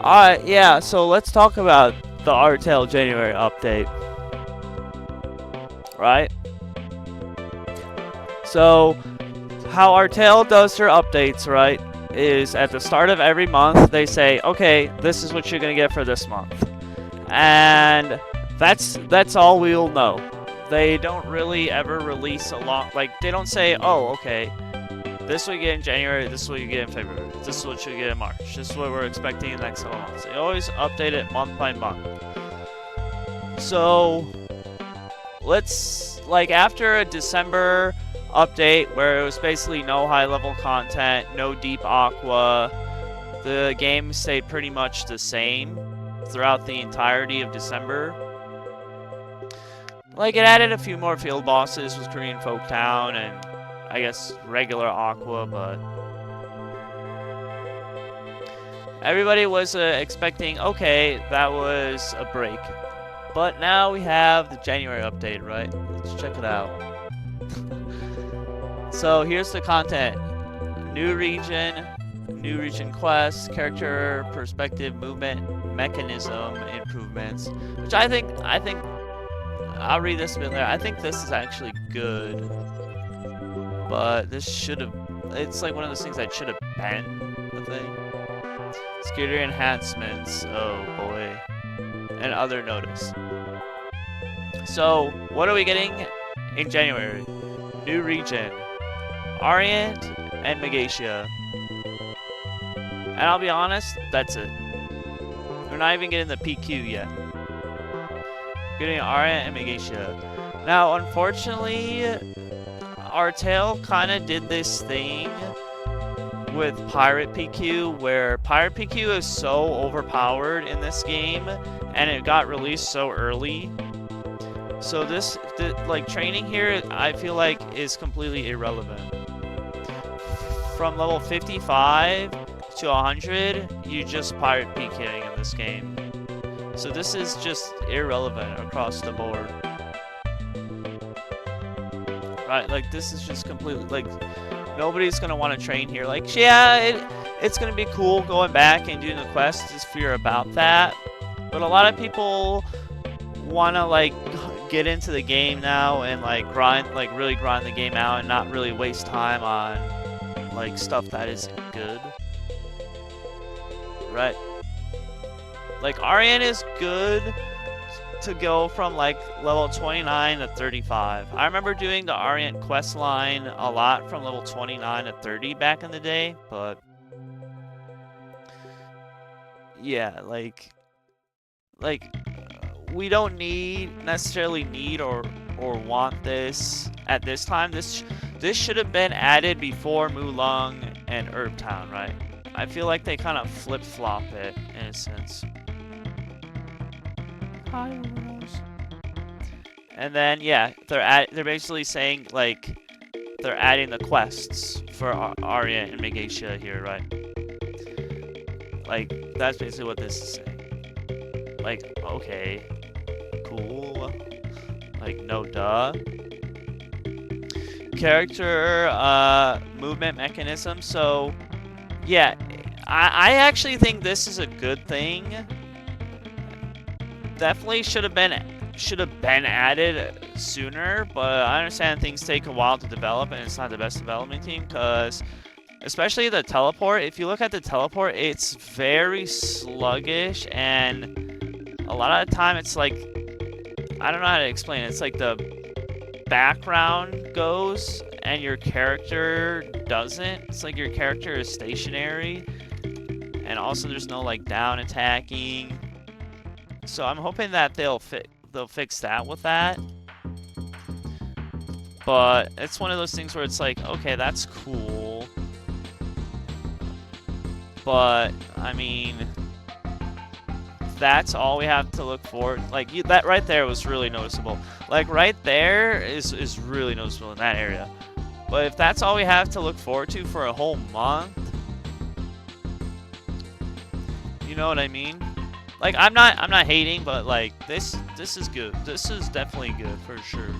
Alright, yeah, so let's talk about the artale January update. Right? So, how artale does their updates, right, is at the start of every month, they say, okay, this is what you're going to get for this month. And that's all we'll know. They don't really ever release a lot, like, they don't say, oh, okay, this is what you get in January, this is what you get in February, this is what you get in March, this is what we're expecting in the next couple months. They always update it month by month. So, let's, like, after a December update where it was basically no high-level content, no deep aqua, the game stayed pretty much the same throughout the entirety of December. Like, it added a few more field bosses with Korean Folktown and, I guess, regular aqua, but everybody was expecting, okay, that was a break. But now we have the January update, right? Let's check it out. So here's the content. New region quests, character, perspective, movement, mechanism improvements. Which I think I'll read this a bit later. I think this is actually good. But this should have, it's like one of those things that should have been the thing. Security enhancements, oh boy. And other notice. So, what are we getting in January? New region. Orient and Megatia. And I'll be honest, that's it. We're not even getting the PQ yet. Getting Orient and Megatia. Now, unfortunately, artale kind of did this thing with Pirate PQ, where Pirate PQ is so overpowered in this game, and it got released so early. So like, training here, I feel like, is completely irrelevant. From level 55 to 100, you just Pirate PQing in this game. So this is just irrelevant across the board. Right, like, this is just completely, like, nobody's gonna want to train here. Like, yeah, it's gonna be cool going back and doing the quests if you're about that. But a lot of people wanna, like, get into the game now and, like, grind, like, really grind the game out and not really waste time on, like, stuff that isn't good. Right? Like, Ariane is good to go from, like, level 29 to 35. I remember doing the Orient quest line a lot from level 29 to 30 back in the day, but yeah, like we don't necessarily need or want this at this time. This should have been added before Mulong and Herbtown, right? I feel like they kind of flip-flop it in a sense. And then, yeah, they're basically saying, like, they're adding the quests for Arya and Megatia here, right? Like, that's basically what this is saying. Like, okay, cool. Like, no duh. Character, movement mechanism. So, yeah, I actually think this is a good thing. Definitely should have been added sooner, but I understand things take a while to develop and it's not the best development team, because especially the teleport, if you look at the teleport, it's very sluggish, and a lot of the time it's like, I don't know how to explain it, it's like the background goes and your character doesn't. It's like your character is stationary, and also there's no, like, down attacking. So I'm hoping that they'll fix that with that. But it's one of those things where it's like, okay, that's cool. But I mean, that's all we have to look for. Like, that right there was really noticeable. Like, right there is really noticeable in that area. But if that's all we have to look forward to for a whole month, you know what I mean? Like, I'm not hating, but, like, this is good. This is definitely good for sure.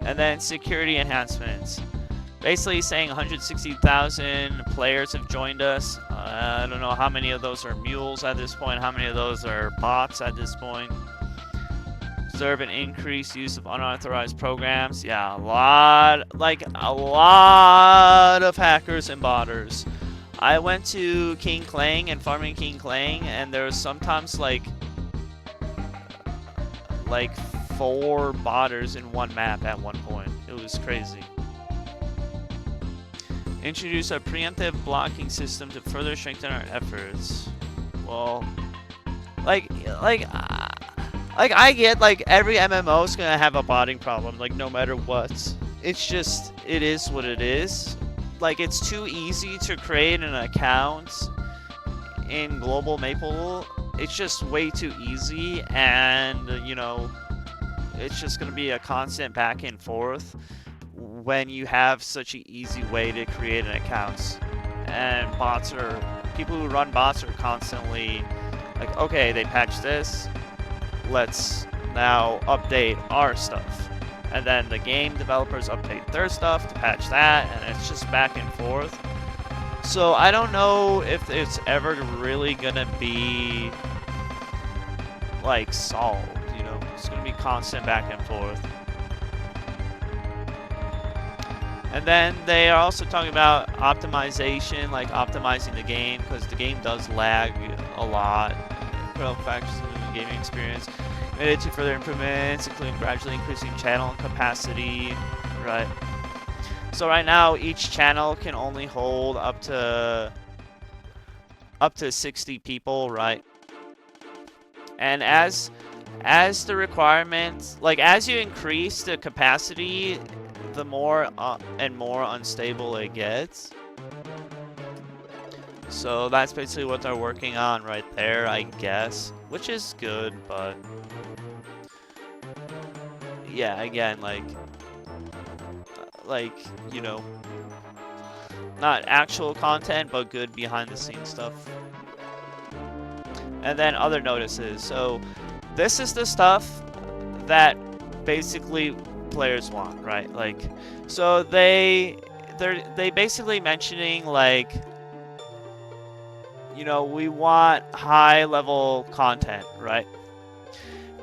And then security enhancements. Basically saying 160,000 players have joined us. I don't know how many of those are mules at this point, how many of those are bots at this point. Observe an increased use of unauthorized programs. Yeah, a lot of hackers and botters. I went to King Klang and farming King Klang, and there was sometimes like 4 botters in one map at one point. It was crazy. Introduce a preemptive blocking system to further strengthen our efforts. Well, I get every MMO is gonna have a botting problem, no matter what. It's just, it is what it is. It's too easy to create an account in Global Maple. It's just way too easy, and you know, it's just gonna be a constant back and forth when you have such an easy way to create an account. And people who run bots are constantly like, okay, they patched this, let's now update our stuff. And then the game developers update their stuff to patch that, and it's just back and forth. So I don't know if it's ever really gonna be solved, you know? It's gonna be constant back and forth. And then they are also talking about optimization, optimizing the game, because the game does lag a lot. Critical factors in the gaming experience. Committed to further improvements, including gradually increasing channel capacity. Right. So right now, each channel can only hold up to 60 people, right? And as the requirements, as you increase the capacity, the more and more unstable it gets. So that's basically what they're working on right there, I guess, which is good, but yeah, again, you know, not actual content, but good behind the scenes stuff. And then other notices. So this is the stuff that basically players want, right? So they basically mentioning you know, we want high level content, right?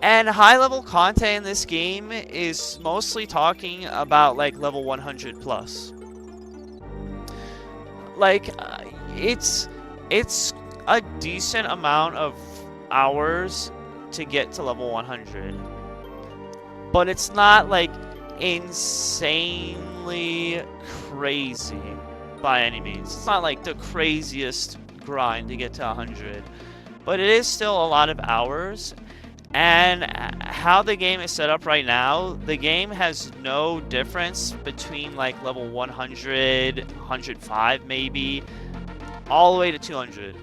And high level content in this game is mostly talking about level 100 plus. It's a decent amount of hours to get to level 100. But it's not insanely crazy by any means. It's not the craziest grind to get to 100. But it is still a lot of hours. And how the game is set up right now, the game has no difference between level 100, 105 maybe, all the way to 200.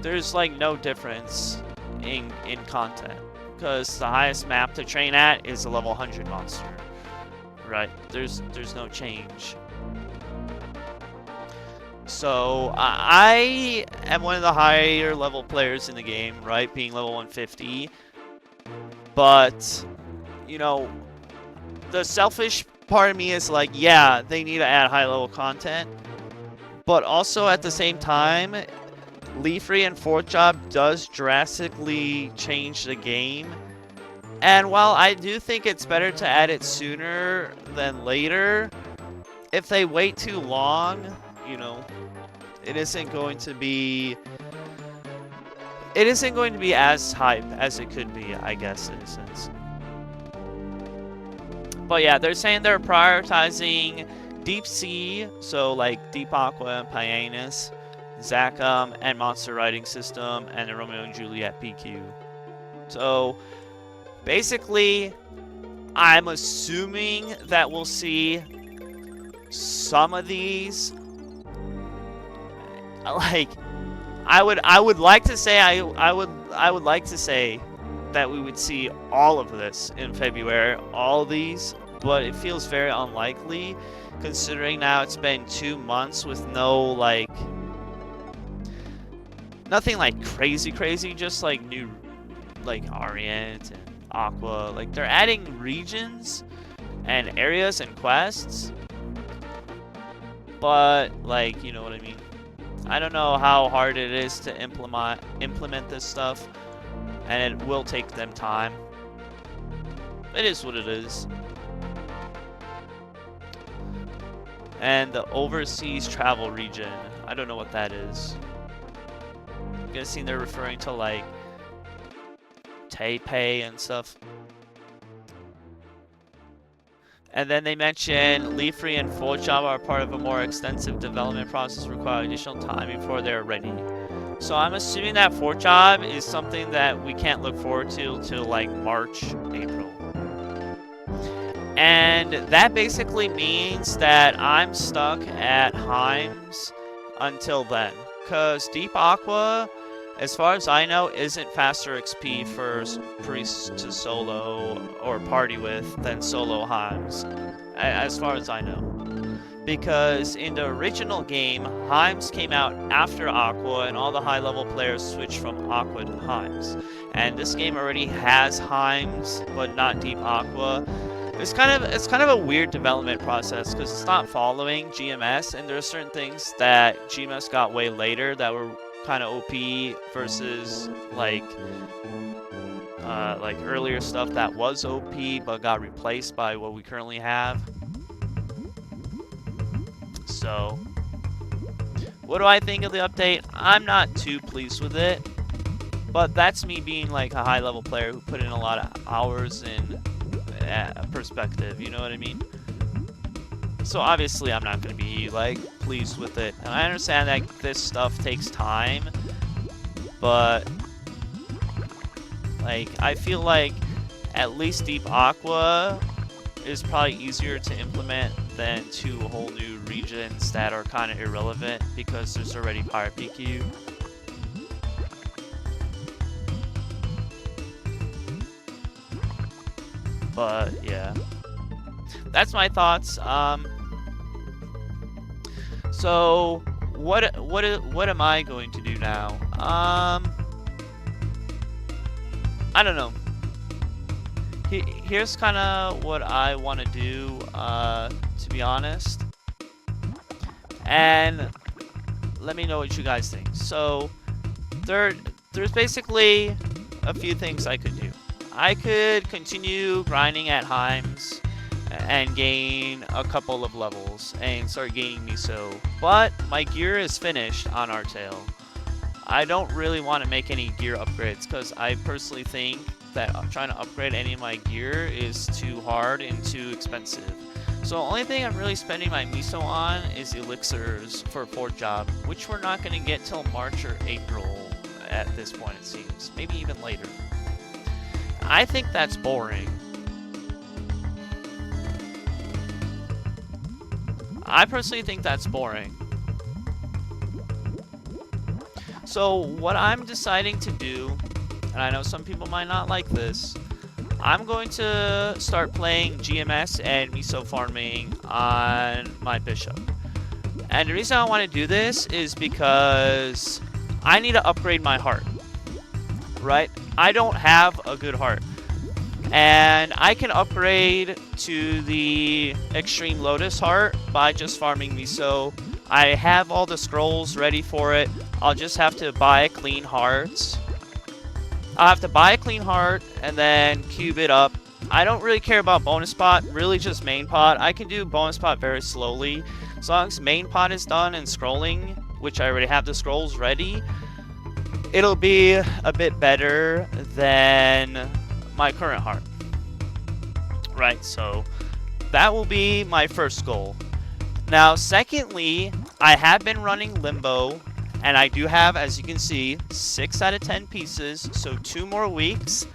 There's no difference in content, because the highest map to train at is a level 100 monster, right? There's no change. So I am one of the higher level players in the game, right, being level 150. But, you know, the selfish part of me is yeah, they need to add high level content. But also at the same time, Leafree and 4th Job does drastically change the game. And while I do think it's better to add it sooner than later, if they wait too long, you know, it isn't going to be as hype as it could be, I guess, in a sense. But yeah, they're saying they're prioritizing Deep Sea, so Deep Aqua and Pyanis, Zachem, and Monster Riding System, and the Romeo and Juliet PQ. So basically, I'm assuming that we'll see some of these. I would like to say I would like to say that we would see all of this in February, all these, but it feels very unlikely, considering now it's been 2 months with no nothing crazy, just new Orient and Aqua. They're adding regions and areas and quests, but you know what I mean. I don't know how hard it is to implement this stuff, and it will take them time. It is what it is. And the overseas travel region. I don't know what that is. I'm guessing they're referring to like Taipei and stuff. And then they mention Leafree and Full Java are part of a more extensive development process requiring additional time before they're ready. So I'm assuming that Fort Job is something that we can't look forward to till like March, April. And that basically means that I'm stuck at Heims until then. Because Deep Aqua, as far as I know, isn't faster XP for Priest to solo or party with than solo Heims, as far as I know. Because in the original game, Heims came out after Aqua, and all the high-level players switched from Aqua to Heims. And this game already has Heims, but not Deep Aqua. It's kind of a weird development process because it's not following GMS, and there are certain things that GMS got way later that were kind of OP versus like earlier stuff that was OP but got replaced by what we currently have. So, what do I think of the update? I'm not too pleased with it, but that's me being like a high-level player who put in a lot of hours in perspective, you know what I mean? So obviously I'm not going to be like pleased with it, and I understand that this stuff takes time, but like I feel like at least Deep Aqua is probably easier to implement than 2 whole new regions that are kind of irrelevant because there's already Pirate PQ. But yeah, that's my thoughts. So what am I going to do now? I don't know. Here's kind of what I want to do, to be honest. And let me know what you guys think. So there's basically a few things I could do. I could continue grinding at Heims and gain a couple of levels and start gaining Miso, but my gear is finished on Artale. I don't really want to make any gear upgrades because I personally think that trying to upgrade any of my gear is too hard and too expensive. So the only thing I'm really spending my Miso on is elixirs for Fort Job, which we're not going to get till March or April at this point, it seems. Maybe even later. I think that's boring. I personally think that's boring. So what I'm deciding to do, and I know some people might not like this, I'm going to start playing GMS and Miso farming on my Bishop. And the reason I want to do this is because I need to upgrade my heart. Right? I don't have a good heart. And I can upgrade to the Extreme Lotus heart by just farming Miso. I have all the scrolls ready for it. I'll just have to buy a clean heart. I'll have to buy a clean heart and then cube it up. I don't really care about bonus pot, really just main pot. I can do bonus pot very slowly. As long as main pot is done and scrolling, which I already have the scrolls ready, it'll be a bit better than my current heart. Right, so that will be my first goal. Now, secondly, I have been running Limbo, and I do have, as you can see, 6 out of 10 pieces, so 2 more weeks,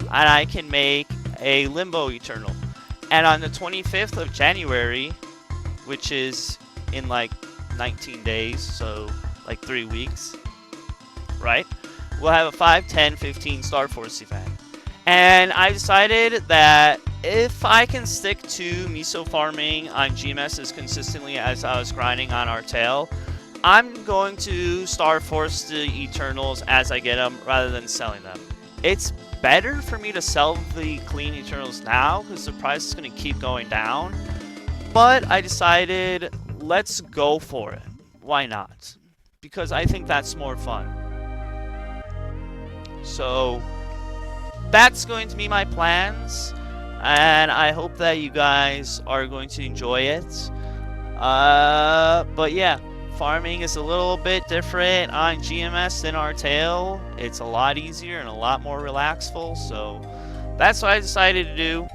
and I can make a Limbo Eternal. And on the 25th of January, which is in like 19 days, so like 3 weeks, right? We'll have a 5, 10, 15 Star Force event. And I decided that if I can stick to Miso farming on GMS as consistently as I was grinding on Artale, I'm going to Star Force the Eternals as I get them rather than selling them. It's better for me to sell the clean Eternals now because the price is going to keep going down. But I decided, let's go for it. Why not? because I think that's more fun. So that's going to be my plans, and I hope that you guys are going to enjoy it. But yeah, farming is a little bit different on GMS than Artale. It's a lot easier and a lot more relaxful, so that's what I decided to do.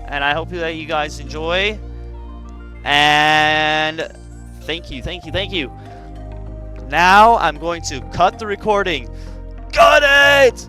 And I hope that you guys enjoy. And thank you, thank you, thank you. Now I'm going to cut the recording. Got it!